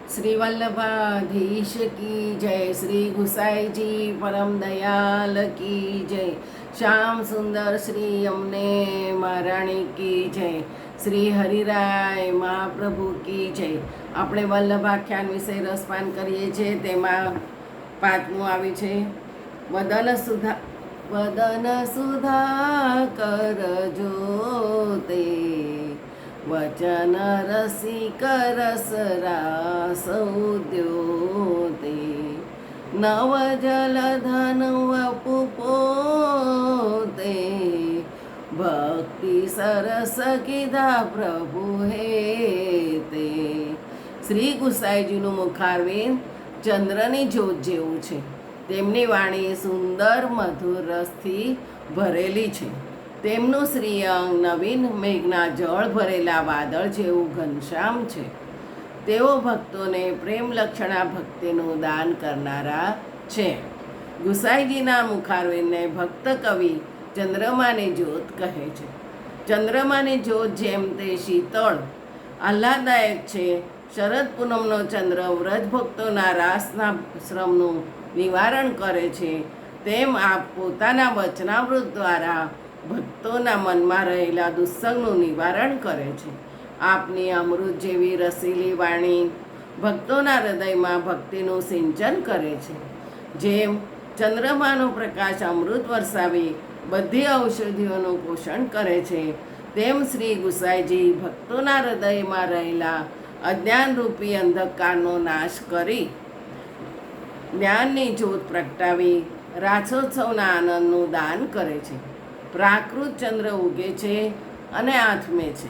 श्री वल्लभाधीश की जय, श्री गुसाई जी परम दयाल की जय, श्याम सुंदर श्री यमुने महाराणी की जय, શ્રી હરિરાય મહાપ્રભુ કી જય. આપણે વલ્લભાખ્યાન વિશે રસપાન કરીએ છીએ. તેમાં પાંચમું આવ્યું છે વદન સુધા કર જોતે, વચન રસિક રસ રાસૌદ્યોતે, નવ જલધન વપુપોતે, ભક્તિ સરસ કીધા પ્રભુ હે તે. શ્રી ગુસાઈજીનું મુખારવિંદ ચંદ્રની જ્યોત જેવું છે. તેમની વાણી સુંદર મધુર રસથી ભરેલી છે. તેમનું શ્રીઅંગ નવીન મેઘના જળ ભરેલા વાદળ જેવું ઘનશ્યામ છે. તેઓ ભક્તોને પ્રેમ લક્ષણા ભક્તિનું દાન કરનારા છે. ગુસાઈજીના મુખારવિંદને ભક્ત કવિ ચંદ્રમાની જ્યોત કહે છે. ચંદ્રમાની જ્યોત જેમ તે શીતળ આહ્લાદદાયક છે. શરદ પૂનમનો ચંદ્ર વ્રજ ભક્તોના રાસના શ્રમનું નિવારણ કરે છે, તેમ આપ પોતાના વચનામૃત દ્વારા ભક્તોના મનમાં રહેલા દુસ્સંગનું નિવારણ કરે છે. આપની અમૃત જેવી રસીલી વાણી ભક્તોના હૃદયમાં ભક્તિનું સિંચન કરે છે. જેમ ચંદ્રમાનો પ્રકાશ અમૃત વરસાવી બધી ઔષધિઓનું પોષણ કરે છે, તેમ શ્રી ગુસાઈજી ભક્તોના હૃદયમાં રહેલા અજ્ઞાનરૂપી અંધકારનો નાશ કરી જ્ઞાનની જ્યોત પ્રગટાવી રાસોત્સવના આનંદનું દાન કરે છે. પ્રાકૃત ચંદ્ર ઉગે છે અને આથમે છે,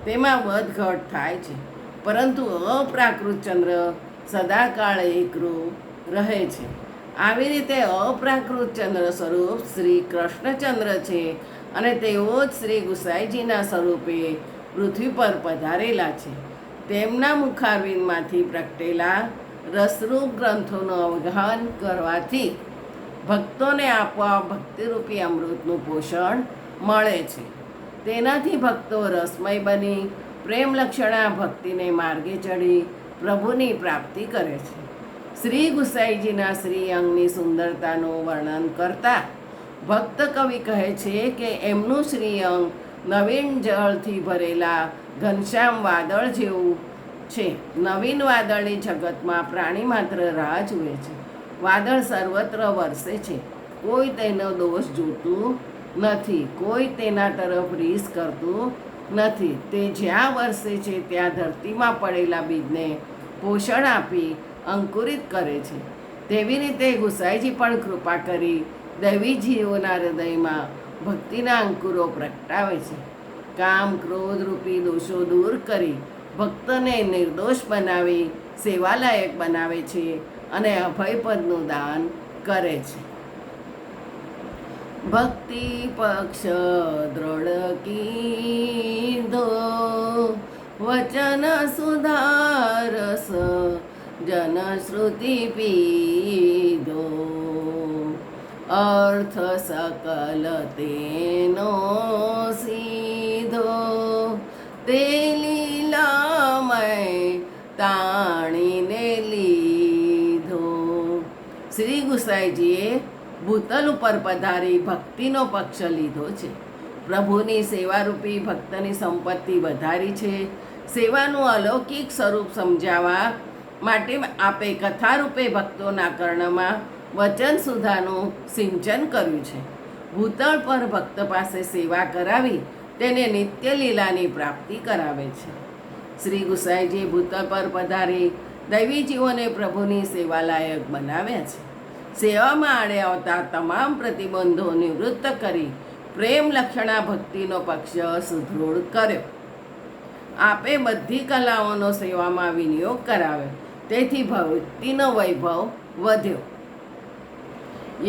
તેમાં વધઘટ થાય છે, પરંતુ અપ્રાકૃત ચંદ્ર સદાકાળ એકરૂપ રહે છે. આવી રીતે અપ્રાકૃત ચંદ્ર સ્વરૂપ શ્રી કૃષ્ણચંદ્ર છે અને તેઓ જ શ્રી ગુસાઈજીના સ્વરૂપે પૃથ્વી પર પધારેલા છે. તેમના મુખારવિંદમાંથી પ્રગટેલા રસરૂપ ગ્રંથોનું અવગાહન કરવાથી ભક્તોને આપવા ભક્તિરૂપી અમૃતનું પોષણ મળે છે. તેનાથી ભક્તો રસમય બની પ્રેમ લક્ષણા ભક્તિને માર્ગે ચડી પ્રભુની પ્રાપ્તિ કરે છે. શ્રી ગુસાઈજીના શ્રી અંગની સુંદરતાનું વર્ણન કરતા ભક્ત કવિ કહે છે કે એમનું શ્રી અંગ નવીન જળથી ભરેલા ઘનશ્યામ વાદળ જેવું છે. નવીન વાદળની જગતમાં પ્રાણી માત્ર રાહ જુએ છે. વાદળ સર્વત્ર વરસે છે, કોઈ તેનો દોષ જોતું નથી, કોઈ તેના તરફ રીસ કરતું નથી. તે જ્યાં વરસે છે ત્યાં ધરતીમાં પડેલા બીજને પોષણ આપી અંકુરિત કરે છે. તેવી રીતે ગુસાઈજી પણ કૃપા કરી દૈવી જીવોના હૃદયમાં ભક્તિના અંકુરો પ્રગટાવે છે. કામ ક્રોધ રૂપી દોષો દૂર કરી ભક્તને નિર્દોષ બનાવી સેવાલાયક બનાવે છે અને અભયપદનું દાન કરે છે. ભક્તિ પક્ષ દ્રઢ કીધો, વચન સુધારસ જન શ્રુતિ પીધો, અર્થ સકલ તેનો સીધો, તે લીલામય તાણીને લીધો. શ્રી ગુસાઈજીએ ભૂતલ ઉપર પધારી ભક્તિનો પક્ષ લીધો છે. પ્રભુની સેવારૂપી ભક્તની સંપત્તિ વધારી છે. સેવાનું અલૌકિક સ્વરૂપ સમજાવવા માટે આપે કથારૂપે ભક્તોના કર્ણમાં વચન સુધાનું સિંચન કર્યું છે. ભૂતળ પર ભક્ત પાસે સેવા કરાવી તેને નિત્ય લીલાની પ્રાપ્તિ કરાવે છે. શ્રી ગુસાઈજી ભૂતળ પર પધારી દૈવી જીવોને પ્રભુની સેવાલાયક બનાવ્યા છે. સેવામાં આડે આવતા તમામ પ્રતિબંધો નિવૃત્ત કરી પ્રેમ લક્ષણા ભક્તિનો પક્ષ સુદૃઢ કર્યો. આપે બધી કલાઓનો સેવામાં વિનિયોગ કરાવ્યો, તેથી ભક્તિનો વૈભવ વધ્યો.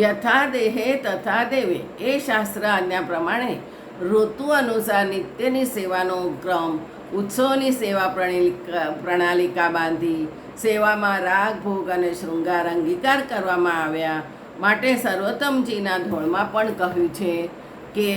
યથા દેહે તથા દેવે એ શાસ્ત્ર આજ્ઞા પ્રમાણે ઋતુ અનુસાર નિત્યની સેવાનો ક્રમ, ઉત્સવની સેવા પ્રણાલિકા બાંધી સેવામાં રાગ ભોગ અને શૃંગાર અંગીકાર કરવામાં આવ્યા. માટે સર્વોત્તમજીના ધોળમાં પણ કહ્યું છે કે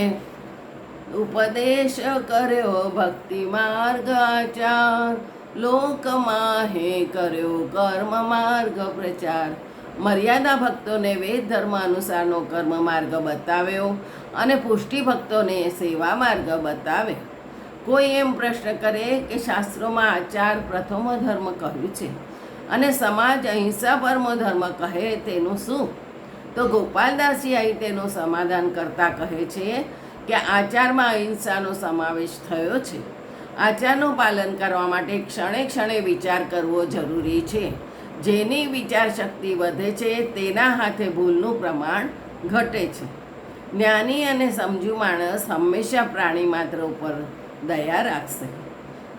ઉપદેશ કર્યો ભક્તિ માર્ગ આચાર, લોકમાં હે કર્યો કર્મ માર્ગ પ્રચાર. મર્યાદા ભક્તોને વેદ ધર્મ અનુસારનો કર્મ માર્ગ બતાવ્યો અને પુષ્ટિ ભક્તોને સેવા માર્ગ બતાવ્યો. કોઈ એમ પ્રશ્ન કરે કે શાસ્ત્રોમાં આચાર પ્રથમો ધર્મ કહ્યું છે અને સમાજ અહિંસા પરમો ધર્મ કહે તેનું શું? તો ગોપાલદાસજી અહીં તેનું સમાધાન કરતા કહે છે કે આચારમાં અહિંસાનો સમાવેશ થયો છે. આચારનું પાલન કરવા માટે ક્ષણે ક્ષણે વિચાર કરવો જરૂરી છે. જેની વિચાર શક્તિ વધે છે તેના હાથે ભૂલનું પ્રમાણ ઘટે છે. જ્ઞાની અને સમજુ માણસ હંમેશા પ્રાણી માત્ર ઉપર દયા રાખશે.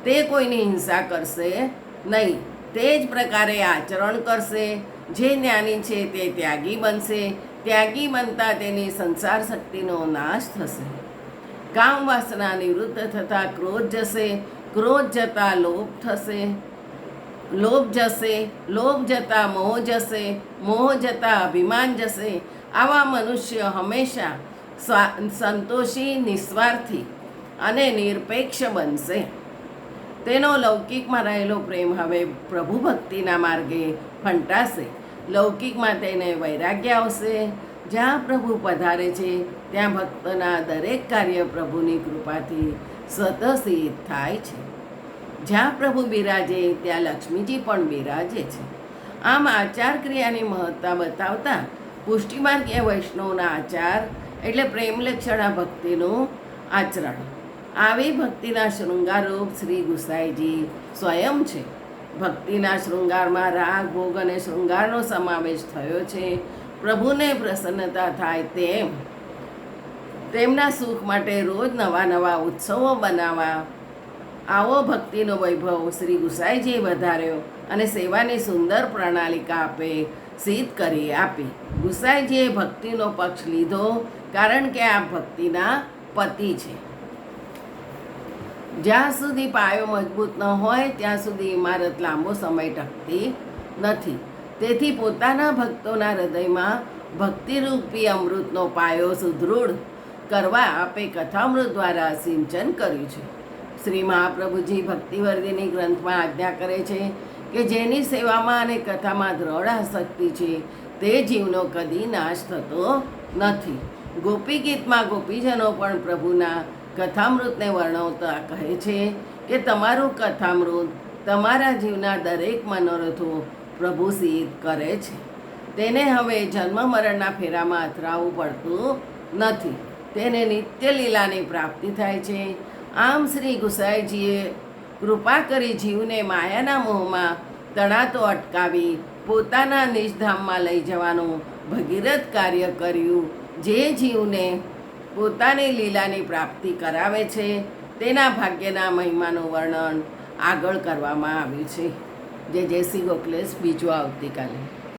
તે કોઈની હિંસા કરશે નહીં. તે જ પ્રકારે આચરણ કરશે. જે જ્ઞાની છે તે ત્યાગી બનશે. ત્યાગી બનતા તેની સંસાર શક્તિનો નાશ થશે. કામ વાસના નિવૃત્ત થતાં ક્રોધ જશે. ક્રોધ જતાં લોભ થશે. લોભ જશે. લોભ જતાં મોહ જશે. મોહ જતાં અભિમાન જશે. આવા મનુષ્ય હંમેશા સંતોષી, નિસ્વાર્થી અને નિરપેક્ષ બનશે. તેનો લૌકિકમાં રહેલો પ્રેમ હવે પ્રભુ ભક્તિના માર્ગે ફંટાશે. લૌકિકમાં તેને વૈરાગ્ય આવશે. જ્યાં પ્રભુ પધારે છે ત્યાં ભક્તના દરેક કાર્ય પ્રભુની કૃપાથી સ્વતઃસિદ્ધ થાય છે. જ્યાં પ્રભુ બિરાજે ત્યાં લક્ષ્મીજી પણ બિરાજે છે. આમ આચાર ક્રિયાની મહત્તા બતાવતા પુષ્ટિમાર્ગીય વૈષ્ણવના આચાર એટલે પ્રેમલક્ષણા ભક્તિનું આચરણ. આવી ભક્તિના શૃંગારરૂપ શ્રી ગુસાઈજી સ્વયં છે. ભક્તિના શૃંગારમાં રાગ, ભોગ અને શૃંગારનો સમાવેશ થયો છે. પ્રભુને પ્રસન્નતા થાય તેમના સુખ માટે રોજ નવા નવા ઉત્સવો બનાવવા. આવો ભક્તિનો વૈભવ શ્રી ગુસાઈજીએ વધાર્યો અને સેવાની સુંદર પ્રણાલિકા સિદ્ધ કરી આપી. ગુસાઈજીએ ભક્તિનો પક્ષ લીધો કારણ કે આ ભક્તિના પતિ છે. જ્યાં સુધી પાયો મજબૂત ન હોય ત્યાં સુધી ઇમારત લાંબો સમય ટકતી નથી. તેથી પોતાના ભક્તોના હૃદયમાં ભક્તિરૂપી અમૃતનો પાયો સુદૃઢ કરવા આપે કથામૃત દ્વારા સિંચન કર્યું છે. શ્રી મહાપ્રભુજી ભક્તિવર્ધિની ગ્રંથમાં આજ્ઞા કરે છે કે જેની સેવામાં અને કથામાં દ્રઢ આસક્તિ છે તે જીવનો કદી નાશ થતો નથી. ગોપી ગીતમાં ગોપીજનો પણ પ્રભુના કથામૃતને વર્ણવતા કહે છે કે તમારું કથામૃત તમારા જીવના દરેક મનોરથો પ્રભુ સિદ્ધ કરે છે. તેને હવે જન્મ મરણના ફેરામાં અથડાવવું પડતું નથી. તેને નિત્ય લીલાની પ્રાપ્તિ થાય છે. આમ શ્રી ગુસાઈજીએ કૃપા કરી જીવને માયાના મોહમાં તણાતો અટકાવી પોતાના નિજધામમાં લઈ જવાનું ભગીરથ કાર્ય કર્યું. જે જીવને પોતાની લીલાની પ્રાપ્તિ કરાવે છે તેના ભાગ્યના મહિમાનું વર્ણન આગળ કરવામાં આવ્યું છે. જય શ્રી ગોખલેશ. બીજું આવતીકાલે.